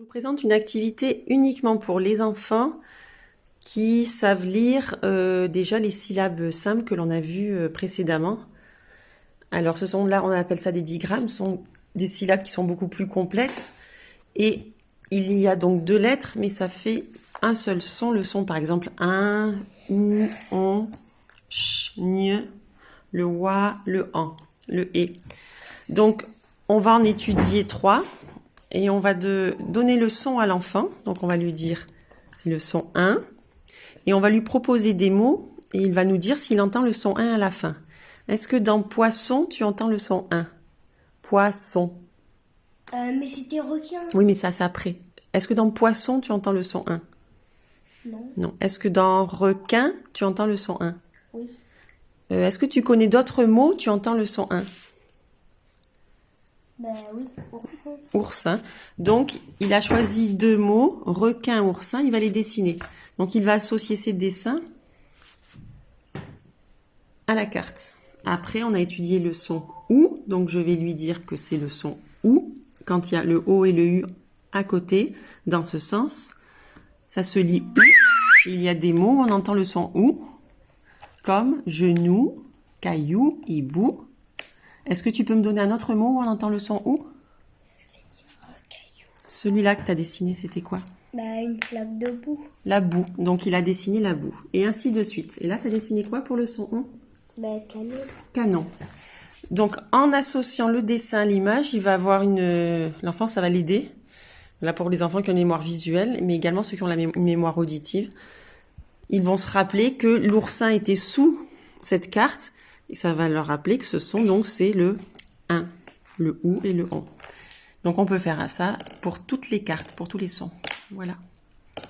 présente une activité uniquement pour les enfants qui savent lire déjà les syllabes simples que l'on a vues précédemment. Alors ce sont là, on appelle ça des digrammes, ce sont des syllabes qui sont beaucoup plus complexes. Et il y a donc 2 lettres, mais ça fait un seul son. Le son par exemple un, ou, on, ch, gne, le wa, le an, le e. Donc on va en étudier 3 et on va donner le son à l'enfant. Donc on va lui dire c'est le son 1 et on va lui proposer des mots et il va nous dire s'il entend le son 1 à la fin. Est-ce que dans poisson tu entends le son 1? Poisson. Mais c'était requin. Oui, mais ça c'est après. Est-ce que dans poisson tu entends le son 1? Non. Non. Est-ce que dans requin tu entends le son 1? Oui. Est-ce que tu connais d'autres mots, tu entends le son 1? Oui, ourson. Oursin. Donc, il a choisi 2 mots, requin, oursin, il va les dessiner. Donc, il va associer ces dessins à la carte. Après, on a étudié le son OU, donc je vais lui dire que c'est le son OU. Quand il y a le O et le U à côté, dans ce sens, ça se lit OU. Il y a des mots où on entend le son OU, comme genou, caillou, hibou. Est-ce que tu peux me donner un autre mot où on entend le son OU? Celui-là que tu as dessiné, c'était quoi? Une plaque de boue. La boue. Donc, il a dessiné la boue. Et ainsi de suite. Et là, tu as dessiné quoi pour le son OU? Canon. Canon. Donc, en associant le dessin à l'image, il va avoir l'enfant, ça va l'aider. Là, pour les enfants qui ont une mémoire visuelle, mais également ceux qui ont la mémoire auditive. Ils vont se rappeler que l'oursin était sous cette carte. Et ça va leur rappeler que ce son, donc, c'est le 1, le OU et le ON. Donc, on peut faire ça pour toutes les cartes, pour tous les sons. Voilà.